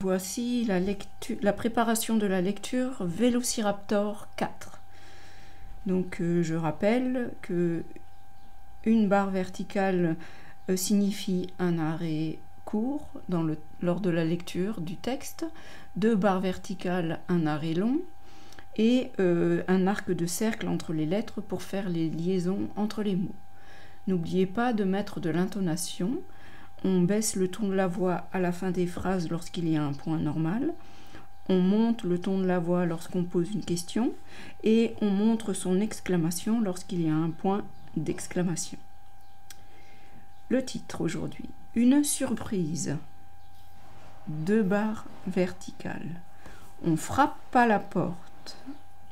Voici la préparation de la lecture Vélociraptor 4. Donc je rappelle que une barre verticale signifie un arrêt court lors de la lecture du texte, 2 barres verticales, un arrêt long, et un arc de cercle entre les lettres pour faire les liaisons entre les mots. N'oubliez pas de mettre de l'intonation. On baisse le ton de la voix à la fin des phrases lorsqu'il y a un point normal. On monte le ton de la voix lorsqu'on pose une question. Et on montre son exclamation lorsqu'il y a un point d'exclamation. Le titre aujourd'hui. Une surprise. 2 barres verticales. On frappe à la porte.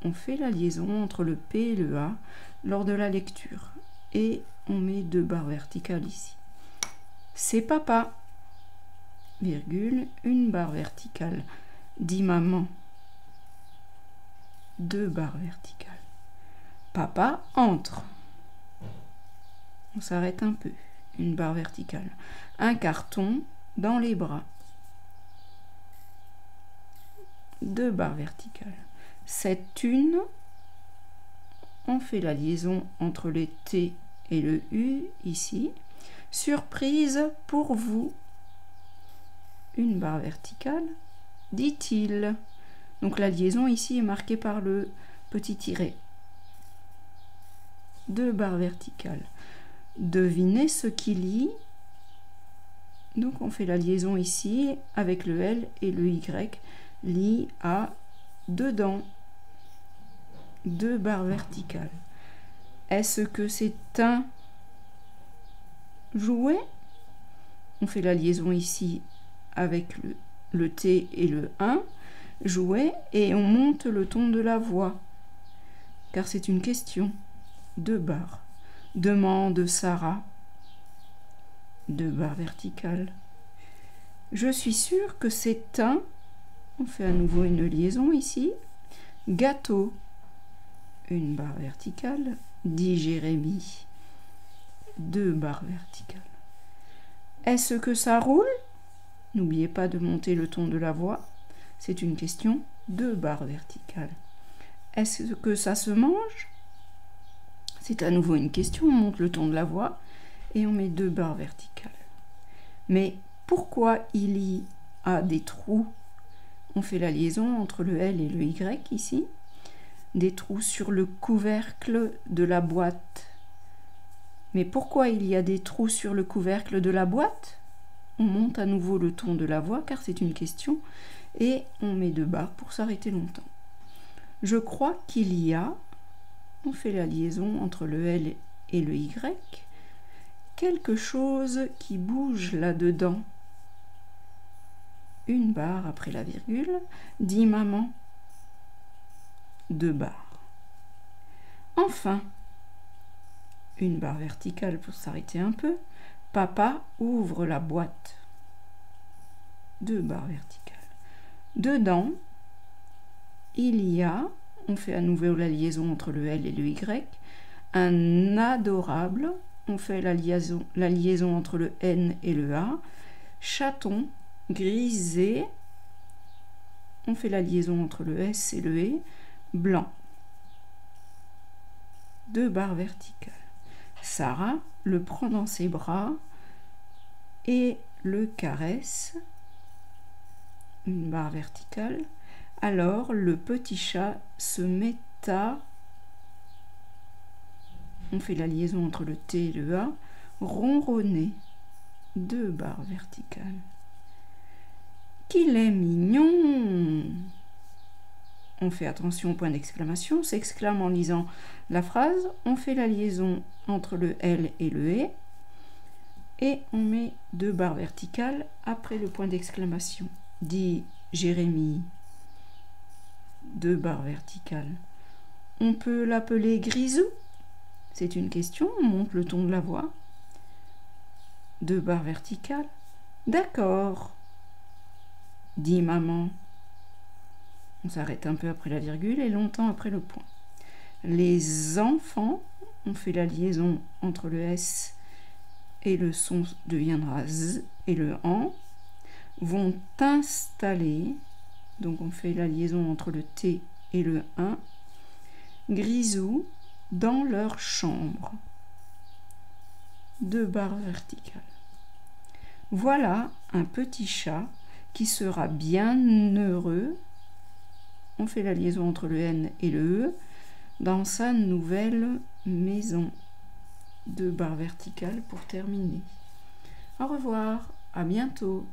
On fait la liaison entre le P et le A lors de la lecture. Et on met 2 barres verticales ici. C'est papa, virgule, une barre verticale. Dit maman, 2 barres verticales. Papa entre. On s'arrête un peu, une barre verticale. Un carton dans les bras. 2 barres verticales. C'est une. On fait la liaison entre les T et le U ici. Surprise pour vous. Une barre verticale, dit-il. Donc la liaison ici est marquée par le petit tiret. 2 barres verticales. Devinez ce qui lit. Donc on fait la liaison ici avec le L et le Y. Lit à dedans. 2 barres verticales. Est-ce que c'est un jouet? On fait la liaison ici avec le T et le 1, jouet, et on monte le ton de la voix, car c'est une question. 2 barres. Demande Sarah. 2 barres verticales. Je suis sûre que c'est un. On fait à nouveau une liaison ici. Gâteau. Une barre verticale. Dit Jérémie. 2 barres verticales. Est-ce que ça roule? N'oubliez pas de monter le ton de la voix. C'est une question. 2 barres verticales. Est-ce que ça se mange? C'est à nouveau une question. On monte le ton de la voix et on met 2 barres verticales. Mais pourquoi il y a des trous? On fait la liaison entre le L et le Y ici. Des trous sur le couvercle de la boîte. Mais pourquoi il y a des trous sur le couvercle de la boîte? On monte à nouveau le ton de la voix car c'est une question et on met 2 barres pour s'arrêter longtemps. Je crois qu'il y a, on fait la liaison entre le L et le Y, quelque chose qui bouge là-dedans. 1 barre après la virgule, dit maman. 2 barres. Enfin, 1 barre verticale pour s'arrêter un peu. Papa ouvre la boîte. 2 barres verticales. Dedans, il y a, on fait à nouveau la liaison entre le L et le Y, un adorable, on fait la liaison entre le N et le A, chaton, grisé, on fait la liaison entre le S et le E, blanc. 2 barres verticales. Sarah le prend dans ses bras et le caresse. 1 barre verticale. Alors le petit chat se met à, on fait la liaison entre le T et le A, ronronner. 2 barres verticales. Qu'il est mignon! On fait attention au point d'exclamation, s'exclame en lisant la phrase, on fait la liaison entre le L et le E, et on met 2 barres verticales après le point d'exclamation. Dit Jérémie. 2 barres verticales. On peut l'appeler Grisou? C'est une question, on monte le ton de la voix. 2 barres verticales. D'accord. Dit maman. On s'arrête un peu après la virgule et longtemps après le point. Les enfants, on fait la liaison entre le S et le son deviendra Z et le AN. vont installer, donc on fait la liaison entre le T et le 1, Grisou dans leur chambre. 2 barres verticales. Voilà un petit chat qui sera bien heureux, on fait la liaison entre le N et le E, dans sa nouvelle maison. 2 barres verticales pour terminer. Au revoir, à bientôt.